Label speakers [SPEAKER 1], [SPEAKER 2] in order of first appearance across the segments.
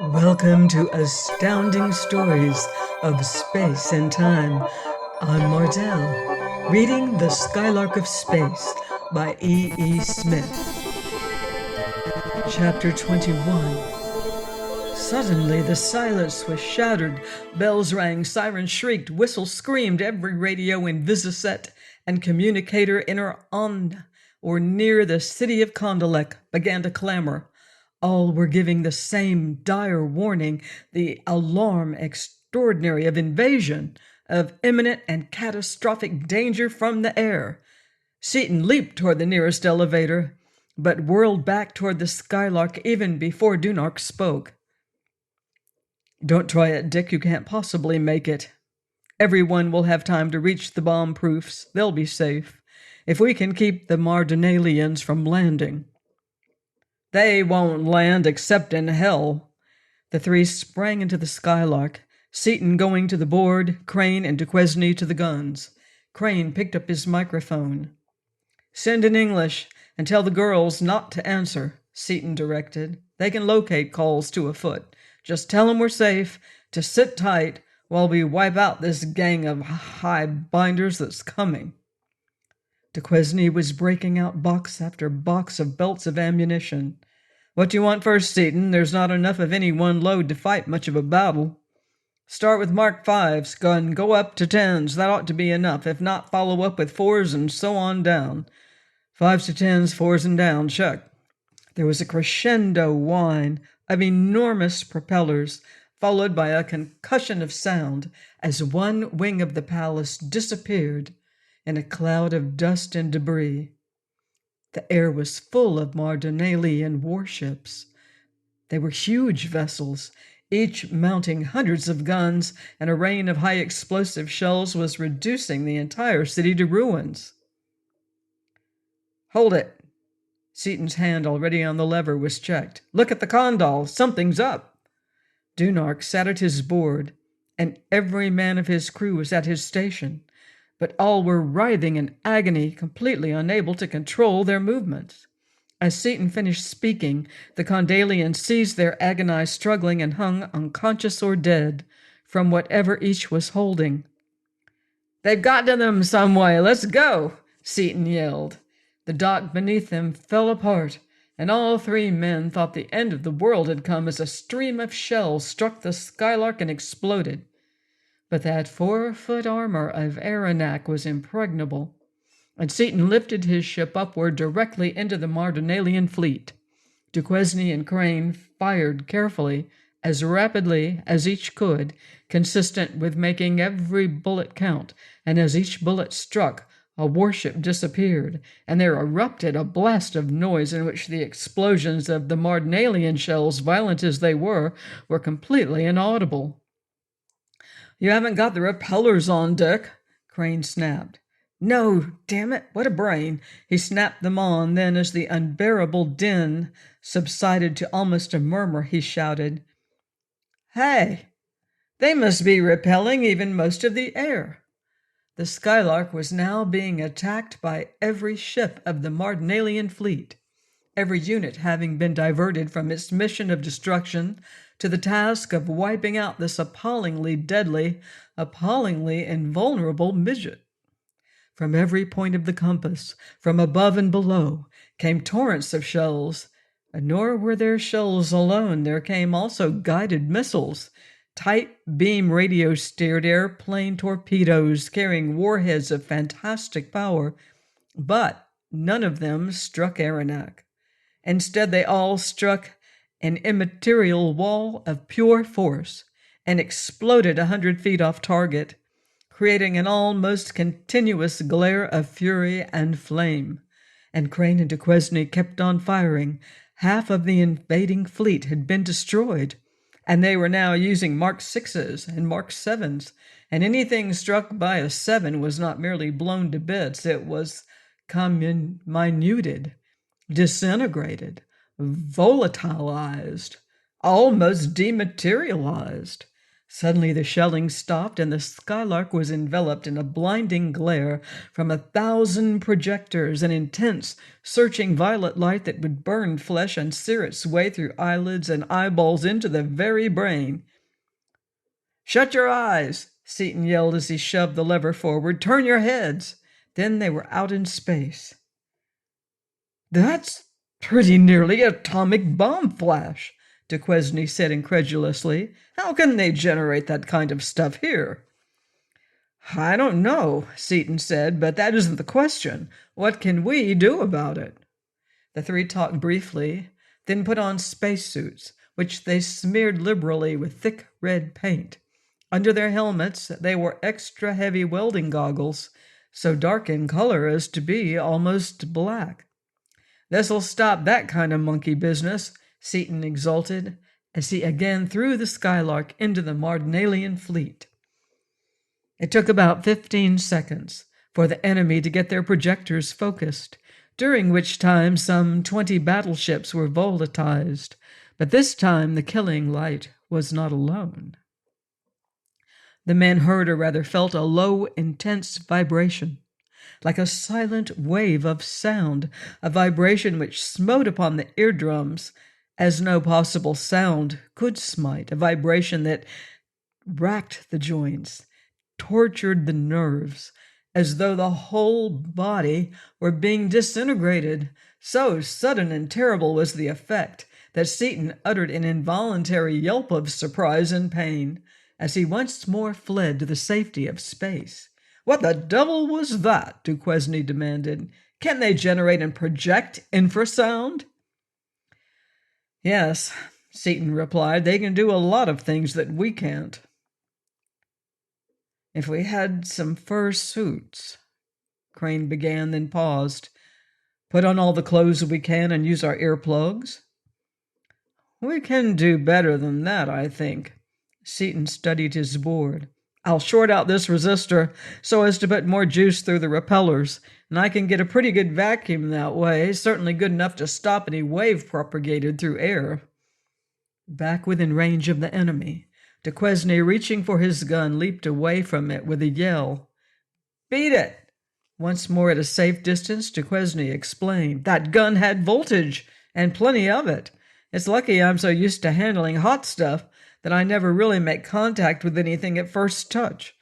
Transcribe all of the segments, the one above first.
[SPEAKER 1] Welcome to Astounding Stories of Space and Time. I'm Mardell, reading The Skylark of Space by E. Smith. Chapter 21. Suddenly the silence was shattered. Bells rang, sirens shrieked, whistles screamed. Every radio in Visiset and communicator in or on or near the city of Condalek began to clamor. All were giving the same dire warning, the alarm extraordinary of invasion, of imminent and catastrophic danger from the air. Seaton leaped toward the nearest elevator, but whirled back toward the Skylark even before Dunark spoke. "Don't try it, Dick. You can't possibly make it. Everyone will have time to reach the bomb proofs. They'll be safe. If we can keep the Mardonalians from landing." "They won't land except in hell." The three sprang into the Skylark, Seaton going to the board, Crane and Duquesne to the guns. Crane picked up his microphone. "Send in English and tell the girls not to answer," Seaton directed. "They can locate calls to a foot. Just tell them we're safe, to sit tight while we wipe out this gang of high binders that's coming." Duquesne was breaking out box after box of belts of ammunition. "What do you want first, Seaton? There's not enough of any one load to fight much of a battle." "Start with Mark 5's gun, go up to 10's. That ought to be enough. If not, follow up with 4's and so on down." 5's to 10's, 4's and down, check. There was a crescendo whine of enormous propellers, followed by a concussion of sound as one wing of the palace disappeared in a cloud of dust and debris. The air was full of Mardonalian warships. They were huge vessels, each mounting hundreds of guns, and a rain of high explosive shells was reducing the entire city to ruins. "Hold it." Seaton's hand, already on the lever, was checked. "Look at the condol. Something's up." Dunark sat at his board, and every man of his crew was at his station, but all were writhing in agony, completely unable to control their movements. As Seaton finished speaking, the Condalians ceased their agonized struggling and hung unconscious or dead from whatever each was holding. "They've got to them some way. Let's go," Seaton yelled. The dock beneath them fell apart, and all three men thought the end of the world had come as a stream of shells struck the Skylark and exploded. But that 4-foot armor of Aranac was impregnable, and Seaton lifted his ship upward directly into the Mardonalian fleet. Duquesne and Crane fired carefully, as rapidly as each could, consistent with making every bullet count, and as each bullet struck, a warship disappeared, and there erupted a blast of noise in which the explosions of the Mardonalian shells, violent as they were completely inaudible. "You haven't got the repellers on, Dick," Crane snapped. "No, damn it, what a brain." He snapped them on, then as the unbearable din subsided to almost a murmur, he shouted, "Hey, they must be repelling even most of the air." The Skylark was now being attacked by every ship of the Mardonalian fleet, every unit having been diverted from its mission of destruction to the task of wiping out this appallingly deadly, appallingly invulnerable midget. From every point of the compass, from above and below, came torrents of shells. Nor were there shells alone. There came also guided missiles, tight beam radio-steered airplane torpedoes carrying warheads of fantastic power, but none of them struck Aranac. Instead, they all struck an immaterial wall of pure force and exploded 100 feet off target, creating an almost continuous glare of fury and flame. And Crane and Duquesne kept on firing. Half of the invading fleet had been destroyed, and they were now using Mark 6's and Mark 7's, and anything struck by a 7 was not merely blown to bits, it was minuted, disintegrated, volatilized, almost dematerialized. Suddenly the shelling stopped, and the Skylark was enveloped in a blinding glare from 1,000 projectors, an intense, searching violet light that would burn flesh and sear its way through eyelids and eyeballs into the very brain. "Shut your eyes!" Seaton yelled as he shoved the lever forward. "Turn your heads!" Then they were out in space. "That's pretty nearly atomic bomb flash," Duquesne said incredulously. "How can they generate that kind of stuff here?" "I don't know," Seaton said, "but that isn't the question. What can we do about it?" The three talked briefly, then put on spacesuits, which they smeared liberally with thick red paint. Under their helmets, they wore extra heavy welding goggles, so dark in color as to be almost black. "This'll stop that kind of monkey business," Seaton exulted, as he again threw the Skylark into the Mardonalian fleet. It took about 15 seconds for the enemy to get their projectors focused, during which time some 20 battleships were volatized, but this time the killing light was not alone. The men heard, or rather felt, a low, intense vibration, like a silent wave of sound, a vibration which smote upon the eardrums as no possible sound could smite, a vibration that racked the joints, tortured the nerves, as though the whole body were being disintegrated. So sudden and terrible was the effect that Seaton uttered an involuntary yelp of surprise and pain as he once more fled to the safety of space. "What the devil was that?" Duquesne demanded. "Can they generate and project infrasound?" "Yes," Seaton replied. "They can do a lot of things that we can't." "If we had some fur suits," Crane began, then paused. "Put on all the clothes we can and use our earplugs?" "We can do better than that, I think." Seaton studied his board. "I'll short out this resistor so as to put more juice through the repellers, and I can get a pretty good vacuum that way, certainly good enough to stop any wave propagated through air." Back within range of the enemy, Duquesne, reaching for his gun, leaped away from it with a yell. "Beat it!" Once more at a safe distance, Duquesne explained. "That gun had voltage, and plenty of it. It's lucky I'm so used to handling hot stuff that I never really make contact with anything at first touch.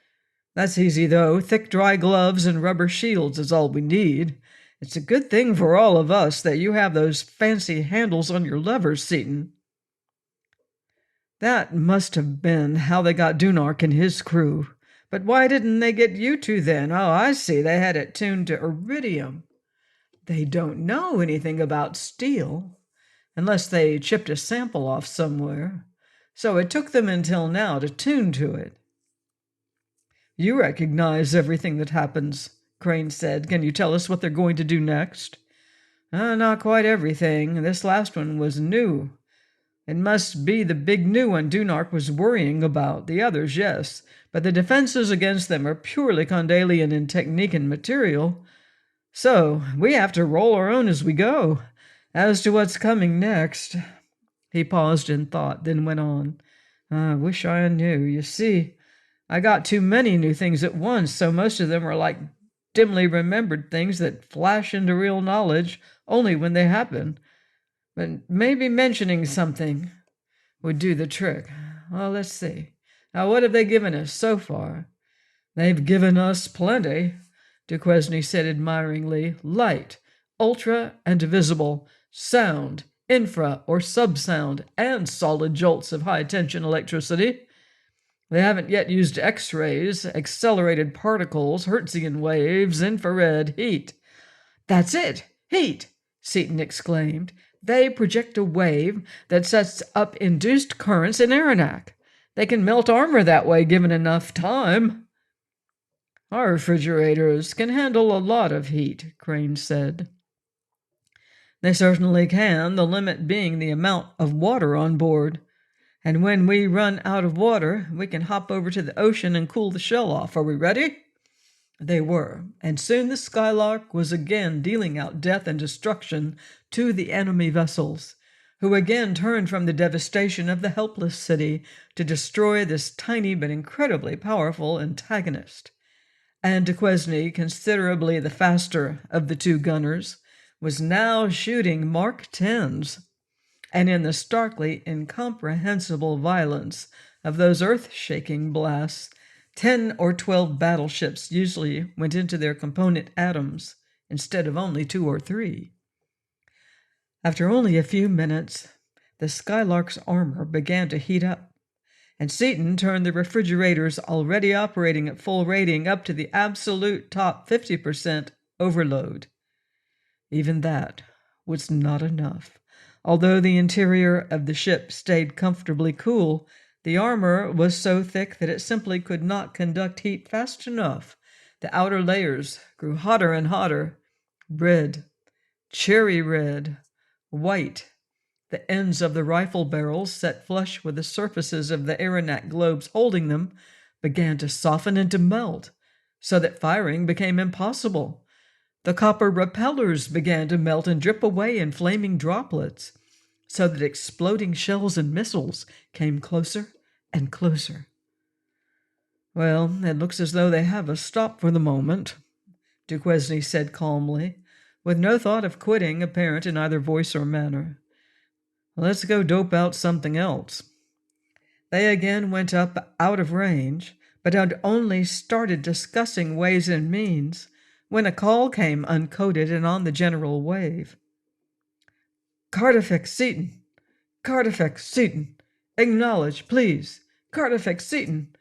[SPEAKER 1] That's easy, though. Thick, dry gloves and rubber shields is all we need. It's a good thing for all of us that you have those fancy handles on your levers, Seaton." "That must have been how they got Dunark and his crew. But why didn't they get you two then? Oh, I see. They had it tuned to iridium. They don't know anything about steel, unless they chipped a sample off somewhere. So it took them until now to tune to it." "You recognize everything that happens," Crane said. "Can you tell us what they're going to do next?" "Not quite everything. This last one was new. It must be the big new one Dunark was worrying about. The others, yes, but the defenses against them are purely Condalian in technique and material. So we have to roll our own as we go. As to what's coming next—" He paused in thought, then went on. "I wish I knew. You see, I got too many new things at once, so most of them are like dimly remembered things that flash into real knowledge only when they happen. But maybe mentioning something would do the trick. Well, let's see. Now, what have they given us so far?" "They've given us plenty," Duquesne said admiringly. "Light, ultra and visible, sound, infra or subsound, and solid jolts of high-tension electricity. They haven't yet used X-rays, accelerated particles, Hertzian waves, infrared, heat." "That's it! Heat!" Seaton exclaimed. "They project a wave that sets up induced currents in Aranac. They can melt armor that way given enough time." "Our refrigerators can handle a lot of heat," Crane said. "They certainly can, the limit being the amount of water on board. And when we run out of water, we can hop over to the ocean and cool the shell off. Are we ready?" They were, and soon the Skylark was again dealing out death and destruction to the enemy vessels. who again turned from the devastation of the helpless city to destroy this tiny but incredibly powerful antagonist. And Duquesne, considerably the faster of the two gunners, was now shooting Mark 10s, and in the starkly incomprehensible violence of those earth-shaking blasts, 10 or 12 battleships usually went into their component atoms instead of only 2 or 3. After only a few minutes, the Skylark's armor began to heat up, and Seaton turned the refrigerators already operating at full rating up to the absolute top 50% overload. Even that was not enough. Although the interior of the ship stayed comfortably cool, the armor was so thick that it simply could not conduct heat fast enough. The outer layers grew hotter and hotter. Red, cherry red, white. The ends of the rifle barrels, set flush with the surfaces of the aeronaut globes holding them, began to soften and to melt, so that firing became impossible. The copper repellers began to melt and drip away in flaming droplets, so that exploding shells and missiles came closer and closer. "Well, it looks as though they have us stopped for the moment," Duquesne said calmly, with no thought of quitting apparent in either voice or manner. "Let's go dope out something else." They again went up out of range, but had only started discussing ways and means when a call came uncoded and on the general wave. "Cartafix Seaton! Cartafix Seaton! Acknowledge, please! Cartafix Seaton!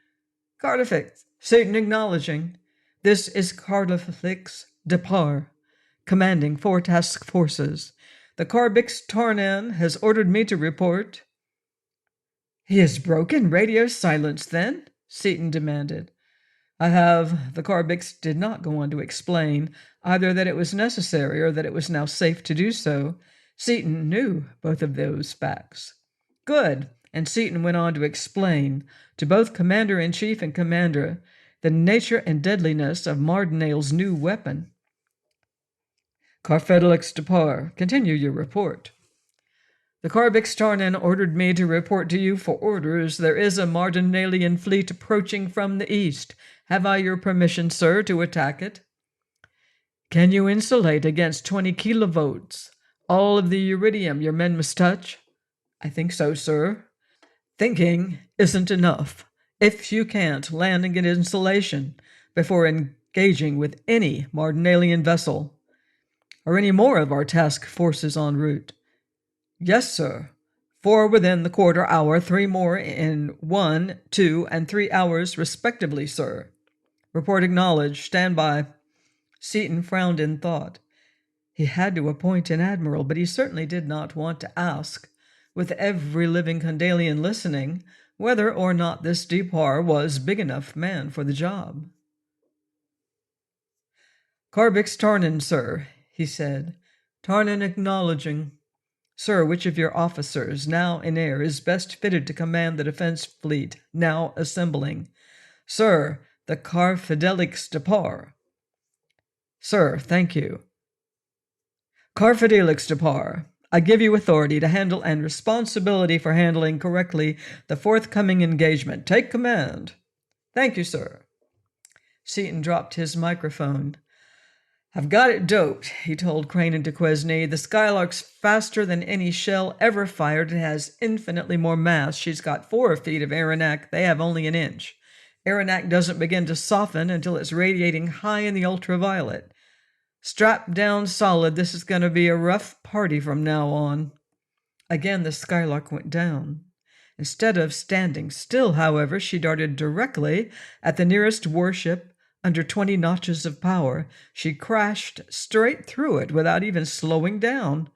[SPEAKER 1] Cartafix Seaton acknowledging. This is Cartafix Depar, commanding 4 task forces. The Carbix Tarnan has ordered me to report." "He has broken radio silence, then?" Seaton demanded. "I have." The Carbix did not go on to explain either that it was necessary or that it was now safe to do so. Seaton knew both of those facts. "Good." And Seaton went on to explain to both Commander-in-Chief and Commander the nature and deadliness of Mardonalians' new weapon. "Carfelix Depar, continue your report." "The Carbix Tarnan ordered me to report to you for orders. There is a Mardonalian fleet approaching from the east. Have I your permission, sir, to attack it?" "Can you insulate against 20 kilovolts? All of the iridium your men must touch?" "I think so, sir." "Thinking isn't enough. If you can't land and get insulation before engaging with any Mardonalian vessel, are any more of our task forces en route?" "Yes, sir. 4 within the quarter hour, 3 more in 1, 2, and 3 hours respectively, sir." "Report acknowledged. Stand by." Seaton frowned in thought. He had to appoint an admiral, but he certainly did not want to ask, with every living Condalian listening, whether or not this Depar was big enough man for the job. "Carbix Tarnan, sir," he said. "Tarnan acknowledging. Sir, which of your officers, now in air, is best fitted to command the defense fleet, now assembling?" "Sir, the Carfelix Depar." "Sir, thank you." "Carfelix Depar, I give you authority to handle and responsibility for handling correctly the forthcoming engagement. Take command." "Thank you, sir." Seaton dropped his microphone. "I've got it doped," he told Crane and Duquesne. "The Skylark's faster than any shell ever fired and has infinitely more mass. She's got 4 feet of aeronac. They have only an inch. Aeronac doesn't begin to soften until it's radiating high in the ultraviolet. Strap down solid. This is going to be a rough party from now on." Again the Skylark went down. Instead of standing still, however, she darted directly at the nearest warship. Under 20 notches of power, she crashed straight through it without even slowing down.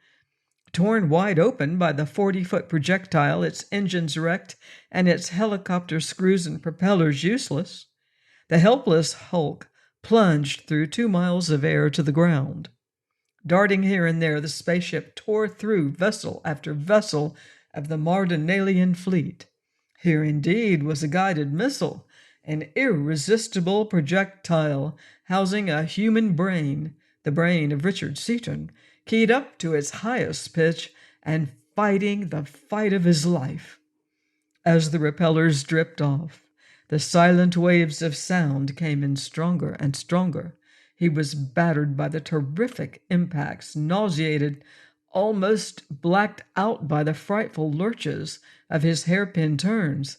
[SPEAKER 1] Torn wide open by the 40-foot projectile, its engines wrecked and its helicopter screws and propellers useless, the helpless hulk plunged through 2 miles of air to the ground. Darting here and there, the spaceship tore through vessel after vessel of the Mardonalian fleet. Here indeed was a guided missile, an irresistible projectile housing a human brain, the brain of Richard Seaton, keyed up to its highest pitch and fighting the fight of his life. As the repellers dripped off, the silent waves of sound came in stronger and stronger. He was battered by the terrific impacts, nauseated, almost blacked out by the frightful lurches of his hairpin turns.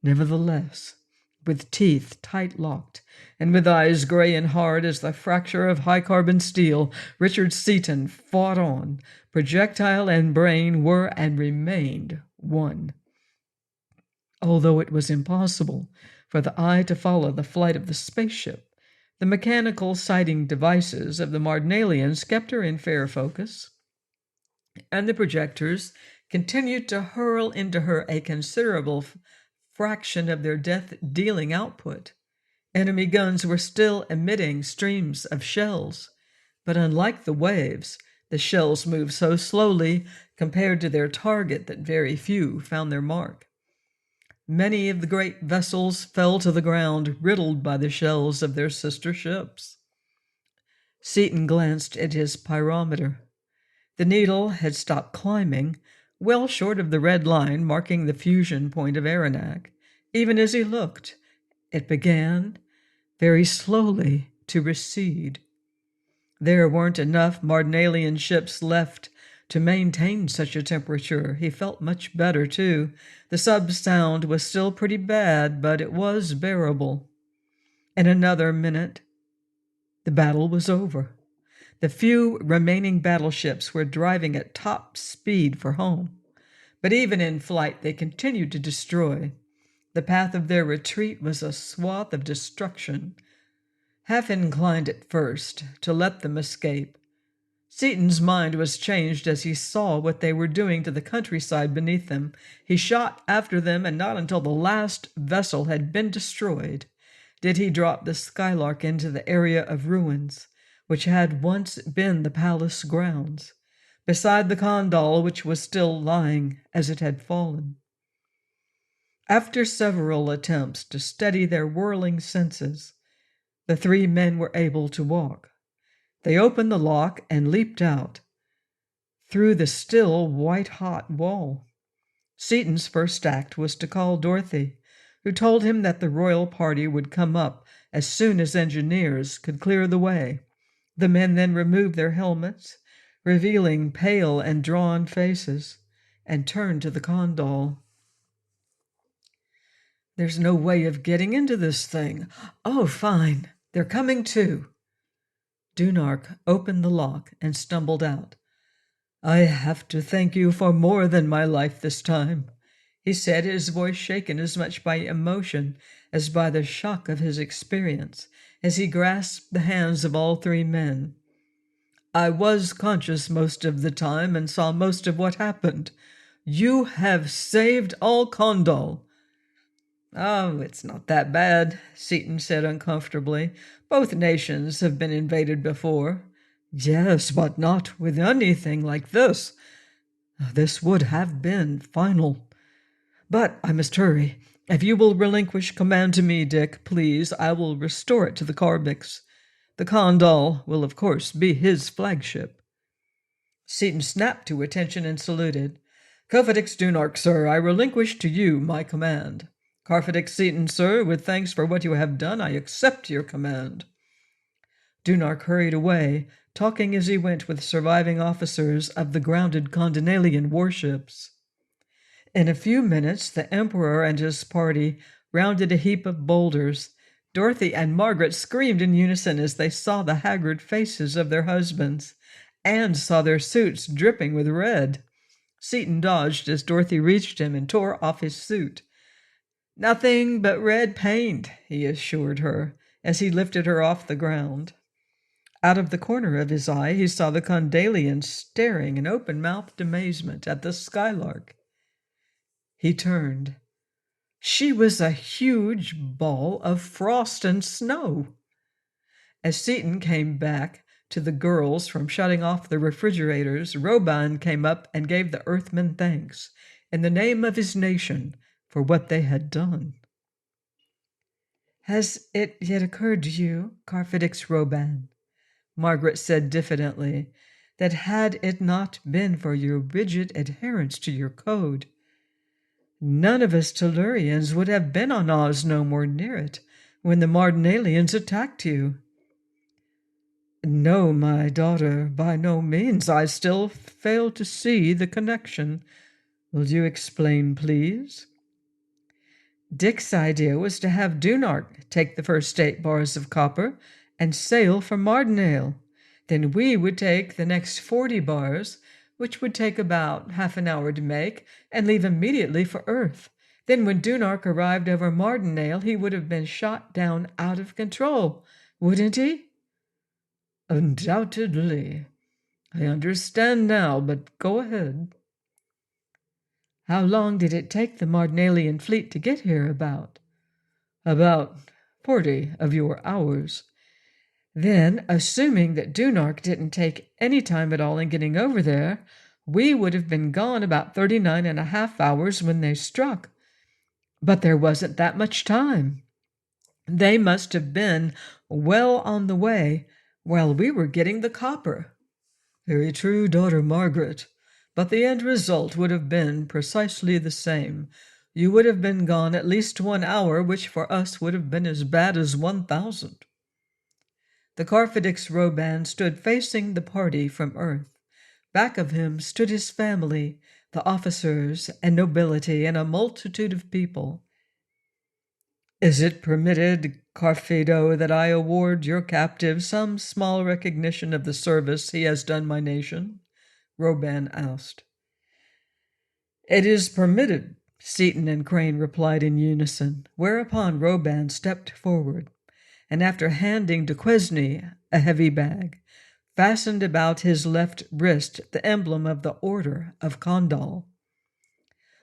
[SPEAKER 1] Nevertheless, with teeth tight locked, and with eyes gray and hard as the fracture of high-carbon steel, Richard Seaton fought on. Projectile and brain were and remained one. Although it was impossible for the eye to follow the flight of the spaceship, the mechanical sighting devices of the Mardonalians kept her in fair focus, and the projectors continued to hurl into her a considerable fraction of their death-dealing output. Enemy guns were still emitting streams of shells, but unlike the waves, the shells moved so slowly compared to their target that very few found their mark. Many of the great vessels fell to the ground, riddled by the shells of their sister ships. Seaton glanced at his pyrometer. The needle had stopped climbing, well short of the red line marking the fusion point of Aranac. Even as he looked, it began, very slowly, to recede. There weren't enough Mardonalian ships left to maintain such a temperature. He felt much better, too. The sub-sound was still pretty bad, but it was bearable. In another minute, the battle was over. The few remaining battleships were driving at top speed for home. But even in flight, they continued to destroy. The path of their retreat was a swath of destruction. Half inclined at first to let them escape, Seaton's mind was changed as he saw what they were doing to the countryside beneath them. He shot after them, and not until the last vessel had been destroyed did he drop the Skylark into the area of ruins, which had once been the palace grounds, beside the condal which was still lying as it had fallen. After several attempts to steady their whirling senses, the three men were able to walk. They opened the lock and leaped out through the still white-hot wall. Seaton's first act was to call Dorothy, who told him that the royal party would come up as soon as engineers could clear the way. The men then removed their helmets, revealing pale and drawn faces, and turned to the condal. "There's no way of getting into this thing." "Oh, fine. They're coming too." Dunark opened the lock and stumbled out. "I have to thank you for more than my life this time," he said, his voice shaken as much by emotion as by the shock of his experience, as he grasped the hands of all three men. "I was conscious most of the time and saw most of what happened. You have saved all Condal." "Oh, it's not that bad," Seaton said uncomfortably. "Both nations have been invaded before." "Yes, but not with anything like this. This would have been final. But I must hurry. If you will relinquish command to me, Dick, please, I will restore it to the Karbix. The Condal will, of course, be his flagship." Seaton snapped to attention and saluted. "Kofedix Dunark, sir, I relinquish to you my command." "Karfedix Seaton, sir, with thanks for what you have done, I accept your command." Dunark hurried away, talking as he went with surviving officers of the grounded Condonalian warships. In a few minutes, the Emperor and his party rounded a heap of boulders. Dorothy and Margaret screamed in unison as they saw the haggard faces of their husbands and saw their suits dripping with red. Seaton dodged as Dorothy reached him and tore off his suit. "Nothing but red paint," he assured her as he lifted her off the ground. Out of the corner of his eye, he saw the Condalians staring in open-mouthed amazement at the Skylark. He turned. She was a huge ball of frost and snow. As Seaton came back to the girls from shutting off the refrigerators, Roban came up and gave the Earthmen thanks in the name of his nation for what they had done. "Has it yet occurred to you, Karfedix Roban?" Margaret said diffidently, that had it not been for your rigid adherence to your code, none of us Tellurians would have been on Osnome or near it when the Mardonalians attacked you. No, my daughter, by no means. I still fail to see the connection. Will you explain, please? Dick's idea was to have Dunark take the first 8 bars of copper and sail for Mardonale. Then we would take the next 40 bars, which would take about half an hour to make, and leave immediately for Earth. Then when Dunark arrived over Mardonale, he would have been shot down out of control, wouldn't he? Undoubtedly. I understand now, but go ahead. How long did it take the Mardonalian fleet to get here, about? About 40 of your hours. Then, assuming that Dunark didn't take any time at all in getting over there, we would have been gone about 39.5 hours when they struck. But there wasn't that much time. They must have been well on the way while we were getting the copper. Very true, daughter Margaret, but the end result would have been precisely the same. You would have been gone at least 1 hour, which for us would have been as bad as 1,000. The Carfidix Roban stood facing the party from Earth. Back of him stood his family, the officers and nobility, and a multitude of people. Is it permitted, Carfido, that I award your captive some small recognition of the service he has done my nation? Roban asked. It is permitted, Seaton and Crane replied in unison, whereupon Roban stepped forward, and after handing Duquesne a heavy bag, fastened about his left wrist the emblem of the Order of Condal.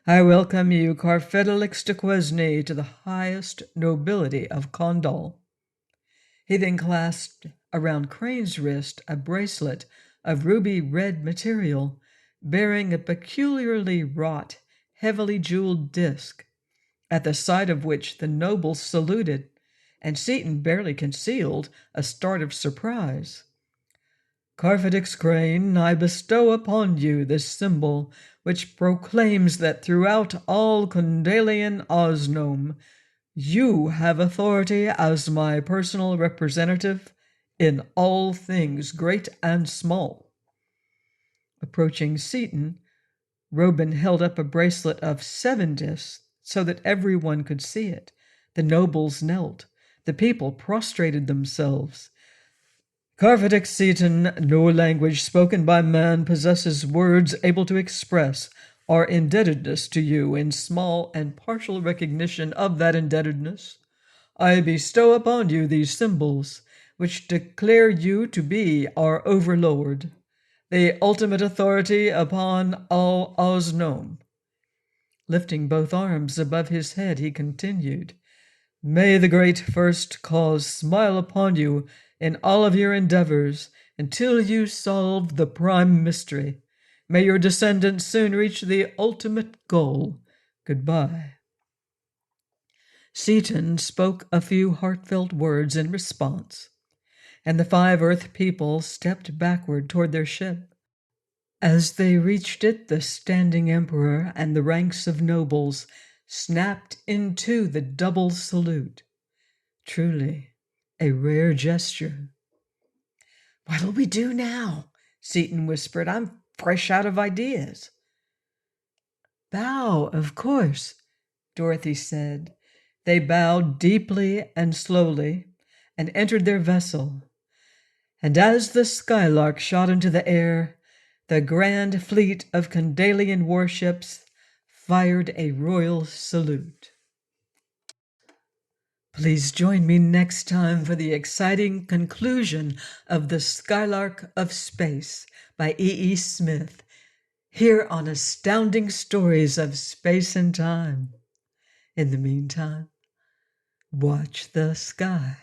[SPEAKER 1] I welcome you, Carfidelix Duquesne, to the highest nobility of Condal. He then clasped around Crane's wrist a bracelet of ruby red material, bearing a peculiarly wrought, heavily jeweled disc, at the sight of which the nobles saluted, and Seaton barely concealed a start of surprise. Carfidix Crane, I bestow upon you this symbol, which proclaims that throughout all Condalian Osnome, you have authority as my personal representative in all things great and small. Approaching Seaton, Roban held up a bracelet of 7 discs so that everyone could see it. The nobles knelt. The people prostrated themselves. Carfidix Seaton, no language spoken by man possesses words able to express our indebtedness to you. In small and partial recognition of that indebtedness, I bestow upon you these symbols, which declare you to be our overlord, the ultimate authority upon all Osnome. Lifting both arms above his head, he continued, May the great First Cause smile upon you in all of your endeavors until you solve the prime mystery. May your descendants soon reach the ultimate goal. Goodbye. Seaton spoke a few heartfelt words in response, and the 5 Earth people stepped backward toward their ship. As they reached it, the standing emperor and the ranks of nobles snapped into the double salute. Truly a rare gesture. What'll we do now? Seaton whispered. I'm fresh out of ideas. Bow, of course, Dorothy said. They bowed deeply and slowly and entered their vessel. And as the Skylark shot into the air, the grand fleet of Condalian warships fired a royal salute. Please join me next time for the exciting conclusion of The Skylark of Space by E.E. Smith, here on Astounding Stories of Space and Time. In the meantime, watch the sky.